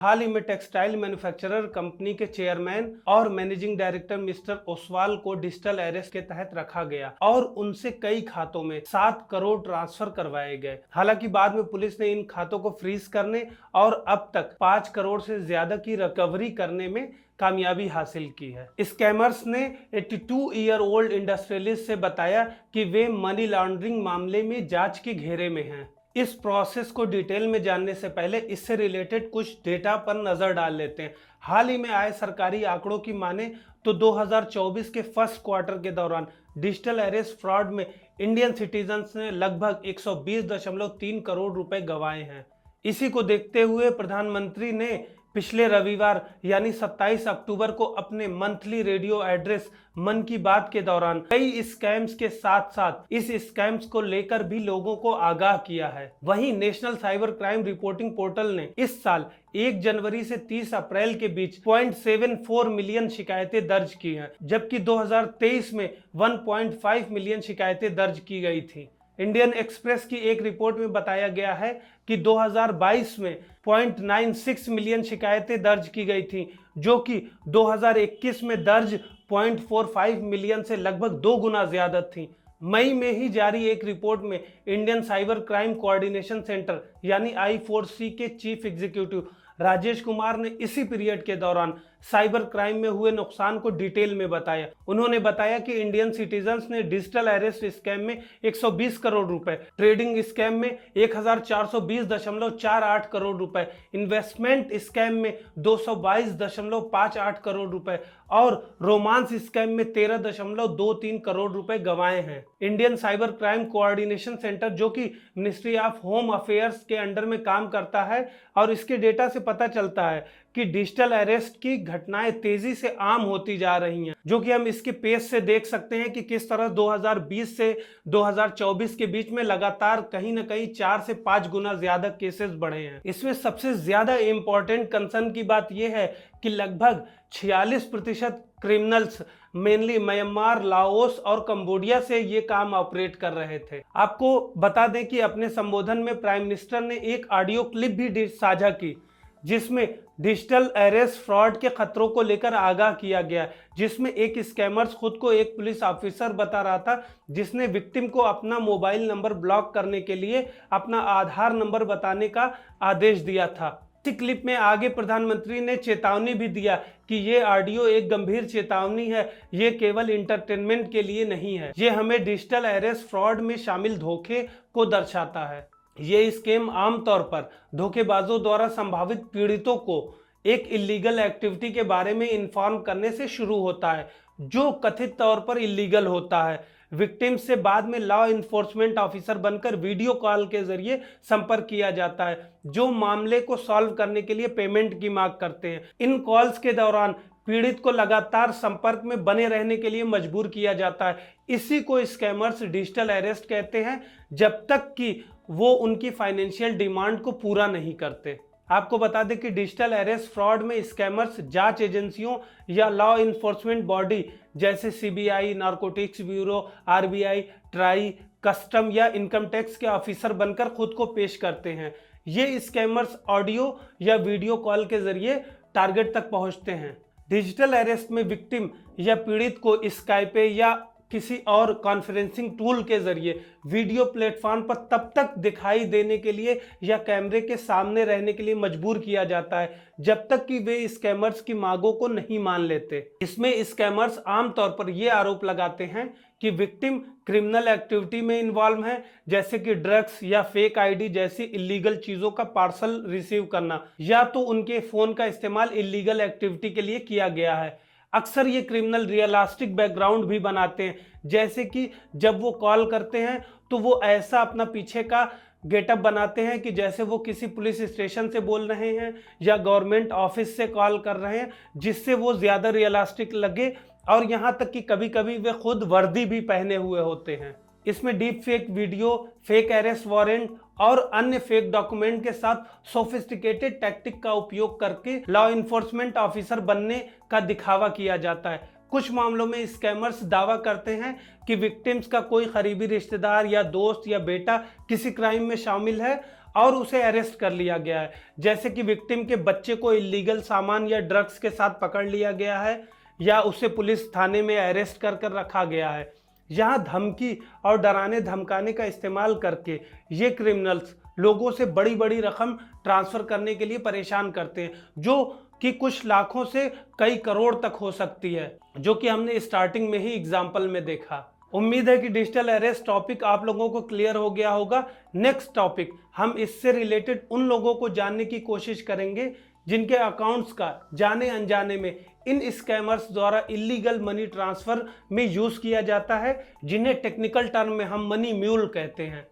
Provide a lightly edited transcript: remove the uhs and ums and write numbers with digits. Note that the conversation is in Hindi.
हाल ही में टेक्सटाइल मैन्युफैक्चरर कंपनी के चेयरमैन और मैनेजिंग डायरेक्टर मिस्टर ओसवाल को डिजिटल अरेस्ट के तहत रखा गया और उनसे कई खातों में 7 करोड़ ट्रांसफर करवाए गए। हालांकि बाद में पुलिस ने इन खातों को फ्रीज करने और अब तक 5 करोड़ से ज्यादा की रिकवरी करने में कामयाबी हासिल की है। स्कैमर्स ने 82 ईयर ओल्ड इंडस्ट्रियलिस्ट से बताया कि वे मनी लॉन्ड्रिंग मामले में जांच के घेरे में हैं। इस प्रोसेस को डिटेल में जानने से पहले इससे रिलेटेड कुछ डेटा पर नजर डाल लेते हैं। हाल ही में आए सरकारी आंकड़ों की माने तो 2024 के फर्स्ट क्वार्टर के दौरान डिजिटल अरेस्ट फ्रॉड में इंडियन सिटीजन्स ने लगभग 120.3 करोड़ रुपए गंवाए हैं। इसी को देखते हुए प्रधानमंत्री ने पिछले रविवार यानी 27 अक्टूबर को अपने मंथली रेडियो एड्रेस मन की बात के दौरान कई स्कैम्स के साथ साथ इस स्कैम्स को लेकर भी लोगों को आगाह किया है। वहीं national cyber crime reporting portal ने इस साल 1 जनवरी से 30 अप्रैल के बीच 0.74 मिलियन शिकायतें दर्ज की हैं, जबकि 2023 में 1.5 मिलियन शिकायतें दर्ज की गई थी। इंडियन एक्सप्रेस की एक रिपोर्ट में बताया गया है कि 2022 में 0.96 मिलियन शिकायतें दर्ज की गई थी, जो कि 2021 में दर्ज 0.45 मिलियन से लगभग 2 गुना ज्यादा थी। मई में ही जारी एक रिपोर्ट में Indian cyber crime coordination centre यानी I4C के चीफ एग्जीक्यूटिव राजेश कुमार ने इसी पीरियड के दौरान साइबर क्राइम में हुए नुकसान को डिटेल में बताया। उन्होंने बताया कि इंडियन सिटीजन्स ने डिजिटल अरेस्ट स्कैम में 120 करोड़ रुपए, ट्रेडिंग स्कैम में 1420.48 करोड़ रुपए, इन्वेस्टमेंट स्कैम में 222.58 करोड़ रुपए और रोमांस स्कैम में 13.23 करोड़ रुपए गंवाए हैं। Indian cyber crime coordination centre, जो कि मिनिस्ट्री ऑफ होम अफेयर्स के अंडर में काम करता है, और इसके डेटा से पता चलता है कि डिजिटल अरेस्ट की घटनाएं तेजी से आम होती जा रही हैं, जो कि हम इसके पेज से देख सकते हैं कि किस तरह 2020 से 2024 के बीच में लगातार कहीं ना कहीं 4 से 5 गुना ज्यादा केसेस बढ़े हैं। इसमें सबसे ज्यादा इंपॉर्टेंट कंसर्न की बात यह है कि लगभग 46% क्रिमिनल्स मेनली म्यांमार, लाओस और कंबोडिया से ये काम ऑपरेट कर रहे थे। आपको बता दें कि अपने संबोधन में प्राइम मिनिस्टर ने एक ऑडियो क्लिप भी साझा की, जिसमें डिजिटल अरेस्ट फ्रॉड के खतरों को लेकर आगाह किया गया, जिसमें एक स्कैमर्स खुद को एक पुलिस ऑफिसर बता रहा था, जिसने विक्टिम को अपना मोबाइल नंबर ब्लॉक करने के लिए अपना आधार नंबर बताने का आदेश दिया था। इसी क्लिप में आगे प्रधानमंत्री ने चेतावनी भी दिया कि ये ऑडियो एक गंभीर चेतावनी है, ये केवल इंटरटेनमेंट के लिए नहीं है, ये हमें डिजिटल अरेस्ट फ्रॉड में शामिल धोखे को दर्शाता है। ये स्कैम आमतौर पर धोखेबाजों द्वारा संभावित पीड़ितों को एक इलीगल एक्टिविटी के बारे में इन्फॉर्म करने से शुरू होता है, जो कथित तौर पर इलीगल होता है। विक्टिम्स से बाद में लॉ इन्फोर्समेंट ऑफिसर बनकर वीडियो कॉल के जरिए संपर्क किया जाता है, जो मामले को सॉल्व करने के लिए पेमेंट की मांग करते हैं। इन कॉल्स के दौरान पीड़ित को लगातार संपर्क में बने रहने के लिए मजबूर किया जाता है। इसी को स्कैमर्स डिजिटल अरेस्ट कहते हैं, जब तक कि वो उनकी फाइनेंशियल डिमांड को पूरा नहीं करते। आपको बता दें कि डिजिटल अरेस्ट फ्रॉड में स्कैमर्स जांच एजेंसियों या लॉ इन्फोर्समेंट बॉडी जैसे CBI, narcotics bureau, RBI, try, custom या इनकम टैक्स के ऑफिसर बनकर खुद को पेश करते हैं। ये स्कैमर्स ऑडियो या वीडियो कॉल के जरिए टारगेट तक पहुंचते हैं। डिजिटल अरेस्ट में विक्टिम या पीड़ित को स्काइपे या किसी और कॉन्फ्रेंसिंग टूल के जरिए वीडियो प्लेटफॉर्म पर तब तक दिखाई देने के लिए या कैमरे के सामने रहने के लिए मजबूर किया जाता है, जब तक कि वे स्कैमर्स की मांगों को नहीं मान लेते। इसमें स्कैमर्स आमतौर पर ये आरोप लगाते हैं कि विक्टिम क्रिमिनल एक्टिविटी में इन्वॉल्व है, जैसे कि ड्रग्स या फेक ID जैसी इलीगल चीजों का पार्सल रिसीव करना, या तो उनके फोन का इस्तेमाल इलीगल एक्टिविटी के लिए किया गया है। अक्सर ये क्रिमिनल रियलिस्टिक बैकग्राउंड भी बनाते हैं, जैसे कि जब वो कॉल करते हैं तो वो ऐसा अपना पीछे का गेटअप बनाते हैं कि जैसे वो किसी पुलिस स्टेशन से बोल रहे हैं या गवर्नमेंट ऑफिस से कॉल कर रहे हैं, जिससे वो ज़्यादा रियलिस्टिक लगे। और यहाँ तक कि कभी कभी वे खुद वर्दी भी पहने हुए होते हैं। इसमें deep fake video, fake arrest warrant और अन्य फेक डॉक्यूमेंट के साथ सोफिस्टिकेटेड टैक्टिक का उपयोग करके लॉ इन्फोर्समेंट ऑफिसर बनने का दिखावा किया जाता है। कुछ मामलों में स्कैमर्स दावा करते हैं कि विक्टिम्स का कोई करीबी रिश्तेदार या दोस्त या बेटा किसी क्राइम में शामिल है और उसे अरेस्ट कर लिया गया है। जैसे कि विक्टिम के बच्चे को इलीगल सामान या ड्रग्स के साथ पकड़ लिया गया है या उसे पुलिस थाने में अरेस्ट कर रखा गया है। यहाँ धमकी और डराने धमकाने का इस्तेमाल करके ये क्रिमिनल्स लोगों से बड़ी बड़ी रकम ट्रांसफ़र करने के लिए परेशान करते हैं, जो कि कुछ लाखों से कई करोड़ तक हो सकती है, जो कि हमने स्टार्टिंग में ही एग्जाम्पल में देखा। उम्मीद है कि डिजिटल अरेस्ट टॉपिक आप लोगों को क्लियर हो गया होगा। नेक्स्ट टॉपिक हम इससे रिलेटेड उन लोगों को जानने की कोशिश करेंगे जिनके अकाउंट्स का जाने अनजाने में इन स्कैमर्स द्वारा इलीगल मनी ट्रांसफ़र में यूज़ किया जाता है, जिन्हें टेक्निकल टर्म में हम मनी म्यूल कहते हैं।